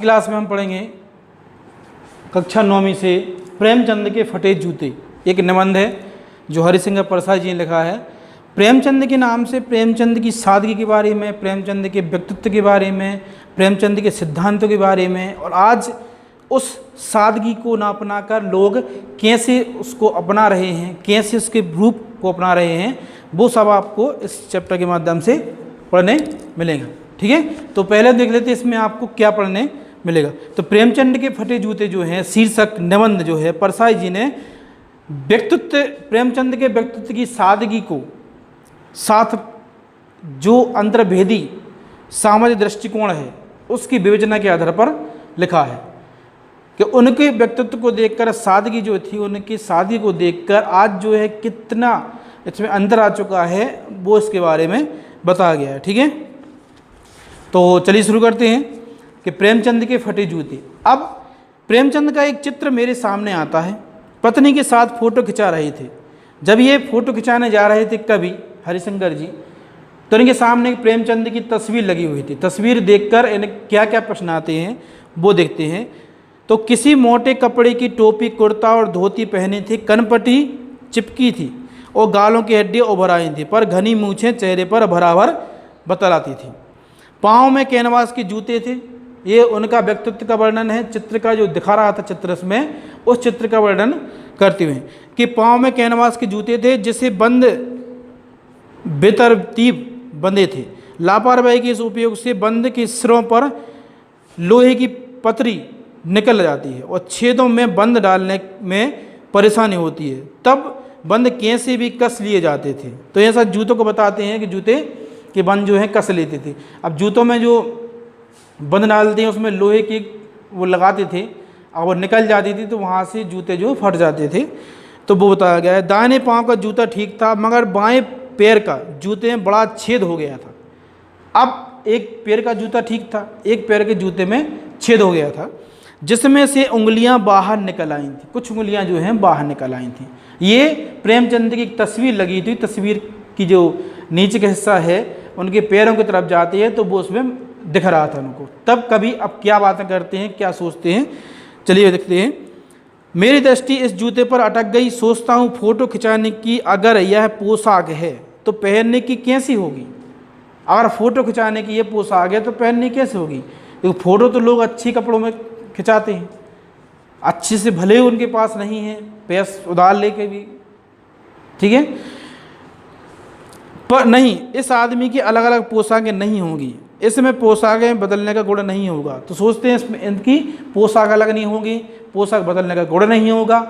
Class में हम पढ़ेंगे कक्षा 9वीं से प्रेमचंद के फटे जूते। एक निबंध है जो हरिशंकर प्रसाद जी ने लिखा है। प्रेमचंद के नाम से प्रेमचंद की सादगी के बारे में, प्रेमचंद के व्यक्तित्व के बारे में, प्रेमचंद के सिद्धांतों के बारे में, और आज उस सादगी को ना अपनाकर लोग कैसे उसको अपना रहे हैं, कैसे उसके रूप को अपना रहे हैं, वो सब आपको इस चैप्टर के माध्यम से पढ़ने मिलेगा। ठीक है, तो पहले देख लेते हैं इसमें आपको क्या पढ़ने मिलेगा। तो प्रेमचंद के फटे जूते जो हैं शीर्षक निबंध जो है परसाई जी ने व्यक्तित्व, प्रेमचंद के व्यक्तित्व की सादगी को साथ जो अंतर्भेदी सामाजिक दृष्टिकोण है उसकी विवेचना के आधार पर लिखा है कि उनके व्यक्तित्व को देखकर, सादगी जो थी उनकी सादगी को देखकर आज जो है कितना इसमें अंतर आ चुका है वो इसके बारे में बताया गया है। ठीक है, तो चलिए शुरू करते हैं कि प्रेमचंद के फटे जूते। अब प्रेमचंद का एक चित्र मेरे सामने आता है। पत्नी के साथ फ़ोटो खिंचा रहे थे। जब ये फ़ोटो खिंचाने जा रहे थे कवि हरिशंकर जी, तो इनके सामने प्रेमचंद की तस्वीर लगी हुई थी। तस्वीर देखकर इन्हें क्या क्या प्रश्न आते हैं वो देखते हैं। तो किसी मोटे कपड़े की टोपी, कुर्ता और धोती पहने थे, कनपटी चिपकी थी और गालों की हड्डियाँ उभर आई थी, पर घनी मूछें चेहरे पर बराबर बतलाती थी। पाँव में कैनवास के जूते थे। ये उनका व्यक्तित्व का वर्णन है। चित्र का जो दिखा रहा था चित्र में, उस चित्र का वर्णन करते हुए कि पाँव में कैनवास के जूते थे जिसे बंद बेतरतीब बंधे थे। लापरवाही के इस उपयोग से बंद के सिरों पर लोहे की पतरी निकल जाती है और छेदों में बंद डालने में परेशानी होती है। तब बंद कैसे भी कस लिए जाते थे। तो ऐसा जूतों को बताते हैं कि जूते के बंद जो है कस लेते थे। अब जूतों में जो बंद डालते हैं उसमें लोहे की वो लगाते थे और वो निकल जाती थी, तो वहाँ से जूते जो फट जाते थे। तो वो बताया गया है। दाहिने पाँव का जूता ठीक था, मगर बाएं पैर का जूते में बड़ा छेद हो गया था। अब एक पैर का जूता ठीक था, एक पैर के जूते में छेद हो गया था जिसमें से उंगलियां बाहर निकल आई थी। कुछ उंगलियां जो हैं बाहर निकल आई थी। ये प्रेमचंद की एक तस्वीर लगी थी। तस्वीर की जो नीचे का हिस्सा है उनके पैरों की तरफ जाती है, तो वो उसमें दिख रहा था उनको। तब कभी अब क्या बातें करते हैं, क्या सोचते हैं, चलिए देखते हैं। मेरी दृष्टि इस जूते पर अटक गई। सोचता हूँ फ़ोटो खिंचाने की अगर यह पोशाक है तो पहनने की कैसी होगी। अगर फ़ोटो खिंचाने की ये पोशाक है तो पहननी कैसे होगी, क्योंकि फ़ोटो तो लोग अच्छी कपड़ों में खिंचाते हैं, अच्छे से, भले ही उनके पास नहीं है पैसे उधार लेके भी। ठीक है, पर नहीं, इस आदमी की अलग अलग पोशाकें नहीं होंगी, इसमें पोशाकें बदलने का गुण नहीं होगा। तो सोचते हैं इसमें इनकी पोशाक अलग नहीं होगी, पोशाक बदलने का गुण नहीं होगा।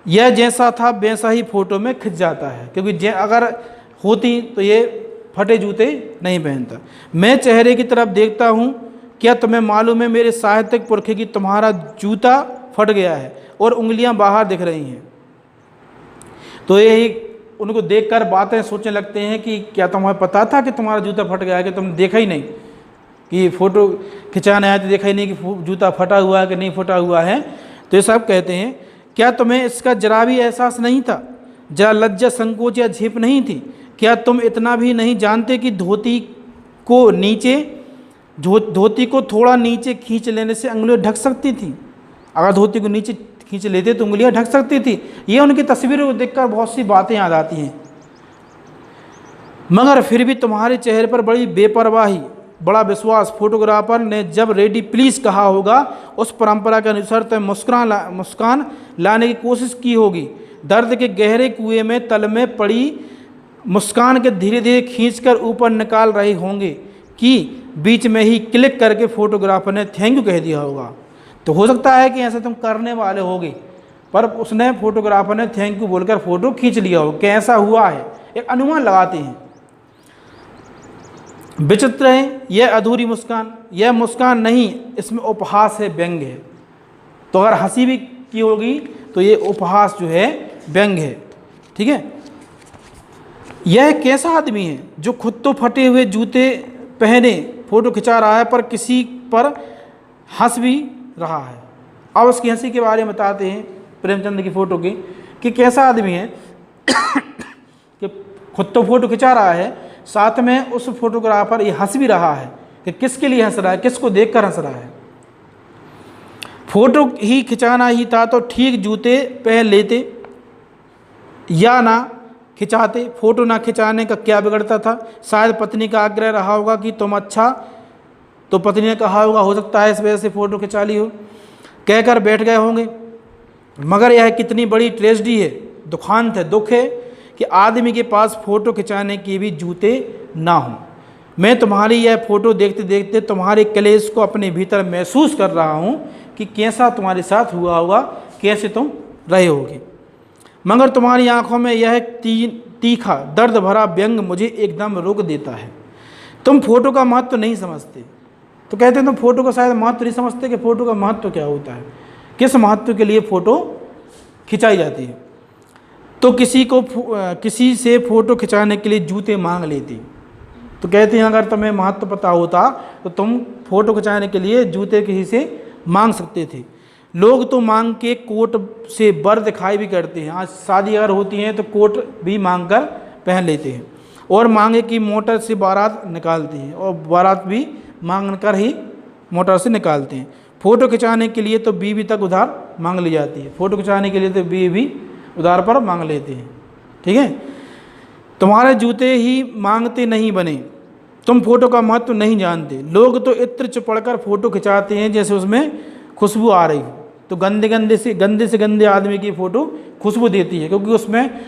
यह जैसा था वैसा ही फ़ोटो में खिंच जाता है, क्योंकि अगर होती तो ये फटे जूते नहीं पहनता। मैं चेहरे की तरफ देखता हूँ। क्या तुम्हें मालूम है मेरे साहित्यिक पुरखे की तुम्हारा जूता फट गया है और उंगलियां बाहर दिख रही हैं। तो यही उनको देखकर बातें सोचने लगते हैं कि क्या तुम्हें पता था कि तुम्हारा जूता फट गया है, कि तुमने देखा ही नहीं, कि फ़ोटो खिंचाने आए तो देखा ही नहीं कि जूता फटा हुआ है कि नहीं फटा हुआ है। तो ये सब कहते हैं क्या तुम्हें इसका जरा भी एहसास नहीं था, जरा लज्जा, संकोच या झेप नहीं थी। क्या तुम इतना भी नहीं जानते कि धोती को थोड़ा नीचे खींच लेने से उंगलियां ढक सकती थी। अगर धोती को नीचे खींच लेते तो उंगलियां ढक सकती थी। ये उनकी तस्वीरों को देखकर बहुत सी बातें याद आती हैं। मगर फिर भी तुम्हारे चेहरे पर बड़ी बेपरवाही, बड़ा विश्वास। फोटोग्राफर ने जब रेडी प्लीज़ कहा होगा उस परंपरा के अनुसार तुम मुस्कान लाने की कोशिश की होगी। दर्द के गहरे कुएं में तल में पड़ी मुस्कान के धीरे धीरे खींचकर ऊपर निकाल रहे होंगे कि बीच में ही क्लिक करके फोटोग्राफर ने थैंक यू कह दिया होगा। तो हो सकता है कि ऐसा तुम करने वाले होगे, पर उसने, फोटोग्राफर ने थैंक यू बोलकर फ़ोटो खींच लिया हो। कैसा हुआ है एक अनुमान लगाते हैं। विचित्र है यह अधूरी मुस्कान। यह मुस्कान नहीं, इसमें उपहास है, व्यंग है। तो अगर हंसी भी की होगी तो ये उपहास जो है व्यंग है। ठीक है, यह कैसा आदमी है जो खुद तो फटे हुए जूते पहने फ़ोटो खिंचा रहा है पर किसी पर हंस भी रहा है। अब उसकी हंसी के बारे में बताते हैं प्रेमचंद की फ़ोटो की कि कैसा आदमी है कि खुद तो फ़ोटो खिंचा रहा है, साथ में उस फोटोग्राफर ये हंस भी रहा है कि किसके लिए हंस रहा है, किसको देखकर हंस रहा है। फोटो ही खिंचाना ही था तो ठीक जूते पहन लेते या ना खिंचाते। फोटो ना खिंचाने का क्या बिगड़ता था। शायद पत्नी का आग्रह रहा होगा कि तुम अच्छा, तो पत्नी ने कहा होगा, हो सकता है इस वजह से फ़ोटो खिंचा ली हो, कहकर बैठ गए होंगे। मगर यह कितनी बड़ी ट्रेजेडी है, दुखांत है, दुख है कि आदमी के पास फ़ोटो खिंचाने के भी जूते ना हों। मैं तुम्हारी यह फ़ोटो देखते देखते तुम्हारे कलेश को अपने भीतर महसूस कर रहा हूँ कि कैसा तुम्हारे साथ हुआ होगा, कैसे तुम रहे होगे। मगर तुम्हारी आंखों में यह तीखा दर्द भरा व्यंग मुझे एकदम रोक देता है। तुम फोटो का महत्व तो नहीं समझते। तो कहते हैं तुम फोटो का शायद महत्व नहीं समझते कि फ़ोटो का महत्व तो क्या होता है, किस महत्व के लिए फ़ोटो खिंचाई जाती है। तो किसी से फ़ोटो खिंचाने के लिए जूते मांग लेती। तो कहते हैं अगर तुम्हें महत्व पता होता तो तुम फ़ोटो खिंचाने के लिए जूते किसी से मांग सकते थे। लोग तो मांग के कोट से बर दिखाई भी करते हैं। आज शादी अगर होती है तो कोट भी मांग कर पहन लेते हैं और मांगे कि मोटर से बारात निकालते हैं और बारात भी मांग कर ही मोटर से निकालते हैं। फ़ोटो खिंचाने के लिए तो बीवी तक उधार मांग ली जाती है। फ़ोटो खिंचाने के लिए तो बीवी उधार पर मांग लेते हैं। ठीक है, तुम्हारे जूते ही मांगते नहीं बने, तुम फ़ोटो का महत्व नहीं जानते। लोग तो इत्र चुपड़कर फ़ोटो खिंचाते हैं जैसे उसमें खुशबू आ रही हो। तो गंदे से गंदे आदमी की फ़ोटो खुशबू देती है, क्योंकि उसमें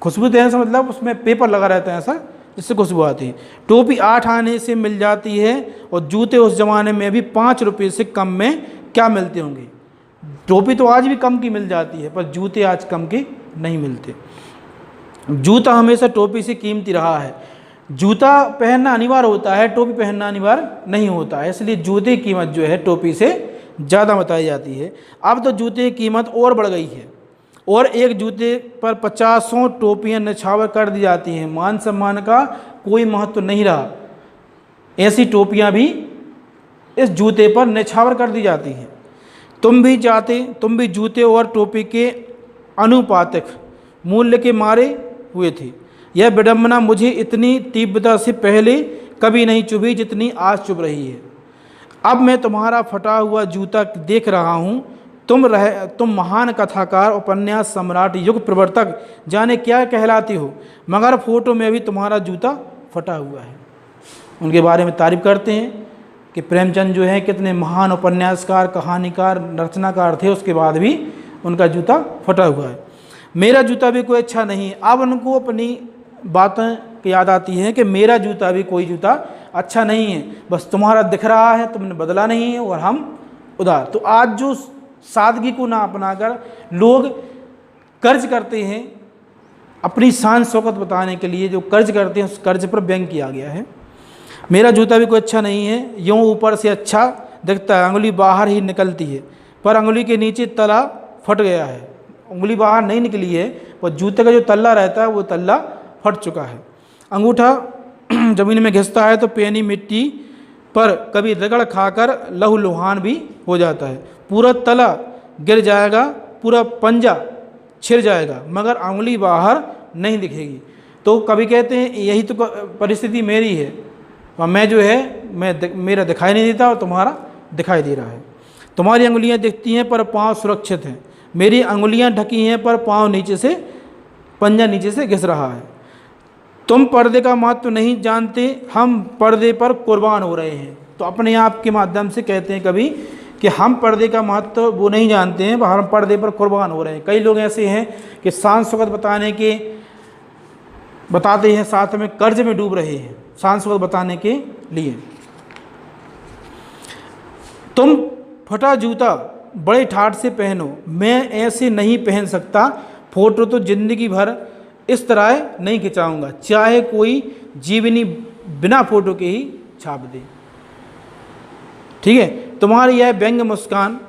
खुशबू देने से मतलब उसमें पेपर लगा रहता है ऐसा, जिससे खुशबू आती है। टोपी 8 आने से मिल जाती है और जूते उस ज़माने में भी 5 रुपये से कम में क्या मिलते होंगे। टोपी तो आज भी कम की मिल जाती है, पर जूते आज कम के नहीं मिलते। जूता हमेशा टोपी से कीमती रहा है। जूता पहनना अनिवार्य होता है, टोपी पहनना अनिवार्य नहीं होता है, इसलिए जूते की कीमत जो है टोपी से ज़्यादा बताई जाती है। अब तो जूते की कीमत और बढ़ गई है और एक जूते पर 50 टोपियाँ निछावर कर दी जाती हैं। मान सम्मान का कोई महत्व नहीं रहा, ऐसी टोपियाँ भी इस जूते पर निछावर कर दी जाती हैं। तुम भी जूते और टोपी के अनुपातिक मूल्य के मारे हुए थे। यह विडंबना मुझे इतनी तीव्रता से पहले कभी नहीं चुभी जितनी आज चुभ रही है। अब मैं तुम्हारा फटा हुआ जूता देख रहा हूँ। तुम महान कथाकार, उपन्यास सम्राट, युग प्रवर्तक, जाने क्या कहलाती हो, मगर फ़ोटो में भी तुम्हारा जूता फटा हुआ है। उनके बारे में तारीफ करते हैं कि प्रेमचंद जो है कितने महान उपन्यासकार, कहानीकार, रचनाकार थे, उसके बाद भी उनका जूता फटा हुआ है। मेरा जूता भी कोई अच्छा नहीं है। अब उनको अपनी बातें याद आती हैं कि मेरा जूता भी कोई जूता अच्छा नहीं है, बस तुम्हारा दिख रहा है, तुमने बदला नहीं है और हम उधार। तो आज जो सादगी को ना अपनाकर लोग कर्ज करते हैं, अपनी शान शौकत बताने के लिए जो कर्ज करते हैं, उस कर्ज पर व्यंग किया गया है। मेरा जूता भी कोई अच्छा नहीं है, यूँ ऊपर से अच्छा दिखता है, अंगुली बाहर ही निकलती है, पर अंगुली के नीचे तला फट गया है। उंगली बाहर नहीं निकली है, पर जूते का जो तल्ला रहता है वो तल्ला फट चुका है। अंगूठा ज़मीन में घिसता है तो पैनी मिट्टी पर कभी रगड़ खाकर लहूलुहान भी हो जाता है। पूरा तला गिर जाएगा, पूरा पंजा छिड़ जाएगा, मगर अंगुली बाहर नहीं दिखेगी। तो कभी कहते हैं यही तो परिस्थिति मेरी है, और मैं जो है मेरा दिखाई नहीं देता और तुम्हारा दिखाई दे रहा है। तुम्हारी अंगुलियां दिखती हैं पर पाँव सुरक्षित हैं, मेरी अंगुलियां ढकी हैं पर पाँव नीचे से, पंजा नीचे से घिस रहा है। तुम पर्दे का महत्व नहीं जानते, हम पर्दे पर कुर्बान हो रहे हैं। तो अपने आप के माध्यम से कहते हैं कभी कि हम पर्दे का महत्व वो नहीं जानते हैं, हम पर्दे पर कुर्बान हो रहे हैं। कई लोग ऐसे हैं कि शान शौकत बताते हैं, साथ में कर्ज में डूब रहे हैं शान शौकत बताने के लिए। तुम फटा जूता बड़े ठाठ से पहनो, मैं ऐसे नहीं पहन सकता। फोटो तो जिंदगी भर इस तरह नहीं खिंचाऊंगा, चाहे कोई जीवनी बिना फोटो के ही छाप दे। ठीक है, तुम्हारी यह व्यंग मुस्कान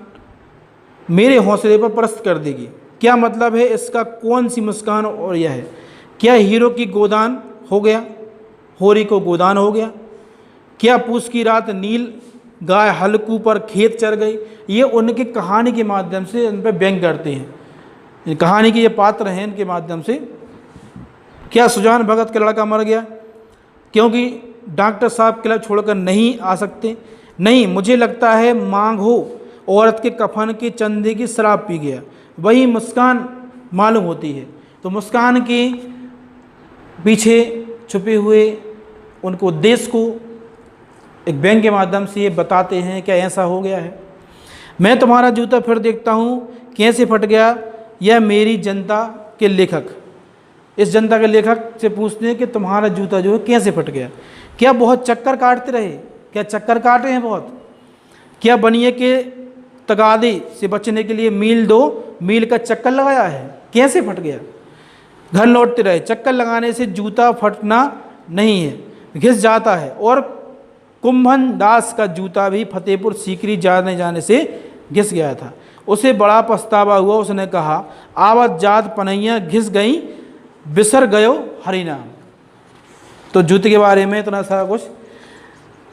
मेरे हौसले पर प्रस्त कर देगी। क्या मतलब है इसका, कौन सी मुस्कान? और यह है, क्या हीरो की गोदान हो गया, होरी को गोदान हो गया? क्या पूस की रात नील गाय हल्कू पर खेत चर गई? ये उनकी कहानी के माध्यम से उन पर व्यंग करते हैं। कहानी के ये पात्र हैं, इनके माध्यम से। क्या सुजान भगत का लड़का मर गया क्योंकि डॉक्टर साहब क्लब छोड़कर नहीं आ सकते? नहीं, मुझे लगता है मांग हो औरत के कफन के चंदे की शराब पी गया, वही मुस्कान मालूम होती है। तो मुस्कान के पीछे छुपे हुए उनको उद्देश्य को एक व्यंग के माध्यम से ये बताते हैं, क्या ऐसा हो गया है। मैं तुम्हारा जूता फिर देखता हूँ कैसे फट गया, यह मेरी जनता के लेखक इस जनता के लेखक से पूछते हैं कि तुम्हारा जूता जो है कैसे फट गया। क्या बहुत चक्कर काटते रहे, क्या चक्कर काटे हैं बहुत, क्या बनिए के तगादे से बचने के लिए मील 2 मील का चक्कर लगाया है, कैसे फट गया। घर लौटते रहे, चक्कर लगाने से जूता फटना नहीं है, घिस जाता है। और कुंभन दास का जूता भी फतेहपुर सीकरी जाने से घिस गया था, उसे बड़ा पछतावा हुआ। उसने कहा, आवत जात पनैया घिस गई, बिसर गयो हरि नाम। तो जूते के बारे में इतना सारा कुछ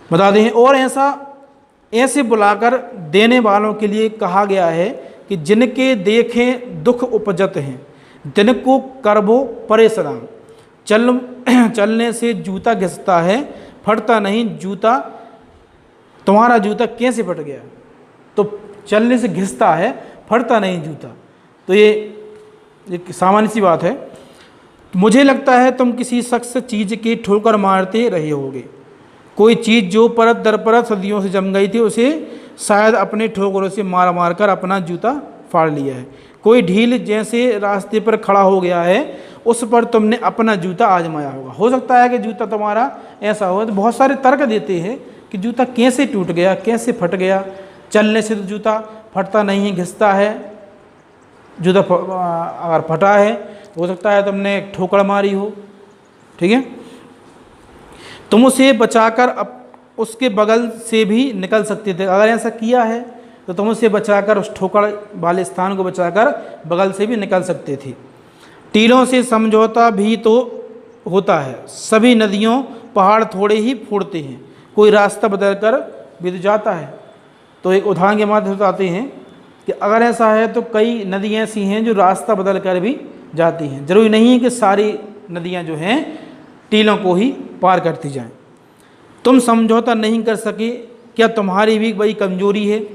बता दें। और ऐसे बुलाकर देने वालों के लिए कहा गया है कि जिनके देखें दुख उपजत हैं, जिनको करबो परेशान। चलने से जूता घिसता है, फटता नहीं जूता। तुम्हारा जूता कैसे फट गया, तो चलने से घिसता है, फटता नहीं जूता। तो ये एक सामान्य सी बात है। मुझे लगता है तुम किसी शख्स चीज़ की ठोकर मारते रहे होगे। कोई चीज़ जो परत दर परत सदियों से जम गई थी, उसे शायद अपने ठोकरों से मार मार कर अपना जूता फाड़ लिया है। कोई ढील जैसे रास्ते पर खड़ा हो गया है, उस पर तुमने अपना जूता आजमाया होगा। हो सकता है कि जूता तुम्हारा ऐसा हो। तो बहुत सारे तर्क देते हैं कि जूता कैसे टूट गया, कैसे फट गया। चलने से तो जूता फटता नहीं है, घिसता है। जूता अगर फटा है, हो सकता है तुमने ठोकर मारी हो, ठीक है। तुम उसे बचाकर उसके बगल से भी निकल सकते थे। अगर ऐसा किया है तो तुम उसे बचाकर, उस ठोकर वाले स्थान को बचाकर बगल से भी निकल सकते थे। टीलों से समझौता भी तो होता है, सभी नदियों पहाड़ थोड़े ही फोड़ते हैं, कोई रास्ता बदल कर बीत जाता है। तो एक उदाहरण के माध्यम से बताते हैं कि अगर ऐसा है तो कई नदियाँ ऐसी हैं जो रास्ता बदल कर भी जाती हैं। जरूरी नहीं है कि सारी नदियाँ जो हैं टीलों को ही पार करती जाएं। तुम समझौता नहीं कर सके, क्या तुम्हारी भी वही कमजोरी है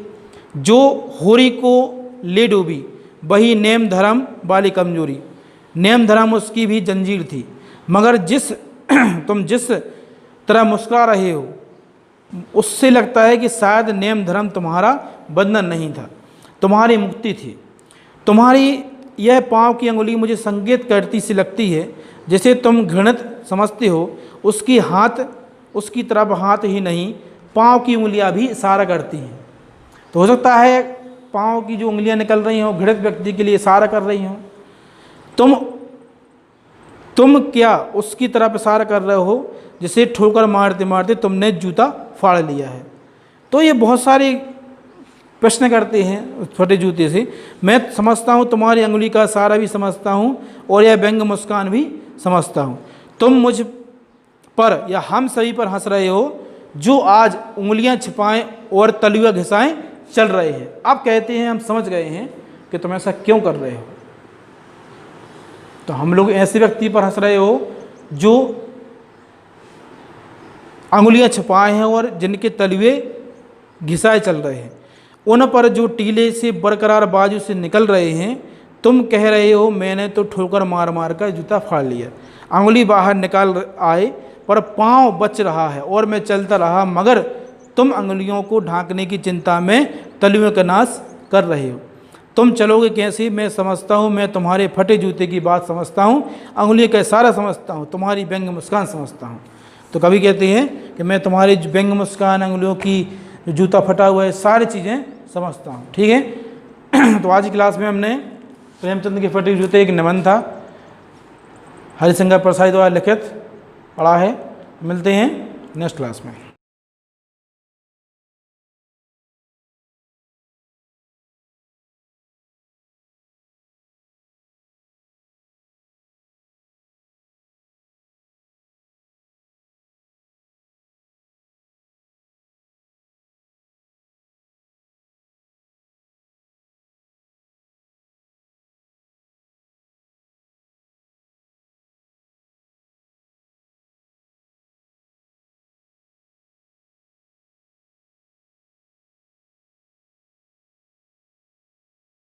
जो होरी को ले डूबी, वही नेम धर्म वाली कमजोरी। नेम धर्म उसकी भी जंजीर थी, मगर तुम जिस तरह मुस्कुरा रहे हो उससे लगता है कि शायद नेम धर्म तुम्हारा बंधन नहीं था, तुम्हारी मुक्ति थी। तुम्हारी यह पाँव की अंगुली मुझे संकेत करती सी लगती है, जैसे तुम घृणित समझते हो। उसकी तरफ हाथ ही नहीं, पाँव की उंगलियां भी इशारा करती हैं। तो हो सकता है पाँव की जो उंगलियां निकल रही हों घृणित व्यक्ति के लिए इशारा कर रही हों। तुम क्या उसकी तरफ इशारा कर रहे हो जिसे ठोकर मारते मारते तुमने जूता फाड़ लिया है। तो ये बहुत सारे प्रश्न करते हैं छोटे जूते से। मैं समझता हूँ तुम्हारी अंगुली का इशारा भी समझता हूँ और यह व्यंग मुस्कान भी समझता हूँ। तुम मुझ पर या हम सभी पर हंस रहे हो जो आज उंगलियां छिपाएं और तलुआ घिसाएं चल रहे हैं। आप कहते हैं हम समझ गए हैं कि तुम ऐसा क्यों कर रहे हो। तो हम लोग ऐसे व्यक्ति पर हंस रहे हो जो अंगुलियां छिपाए हैं और जिनके तलुए घिसाए चल रहे हैं, उन पर जो टीले से बरकरार बाजू से निकल रहे हैं। तुम कह रहे हो मैंने तो ठोकर मार मार कर जूता फाड़ लिया। अंगुली बाहर निकाल आए पर पाँव बच रहा है और मैं चलता रहा, मगर तुम अंगुलियों को ढांकने की चिंता में तलुओं का नाश कर रहे हो। तुम चलोगे कैसे मैं समझता हूँ, मैं तुम्हारे फटे जूते की बात समझता हूँ, अंगुलियों का इशारा समझता हूँ, तुम्हारी व्यंग मुस्कान समझता हूँ। तो कभी कहते हैं कि मैं तुम्हारी व्यंग मुस्कान, अंगुलियों की जूता फटा हुआ है, सारी चीज़ें समझता हूँ, ठीक है। तो आज की क्लास में हमने प्रेमचंद के फटे जूते एक निबंध था हरिशंकर प्रसाद द्वारा लिखित पढ़ा है। मिलते हैं नेक्स्ट क्लास में।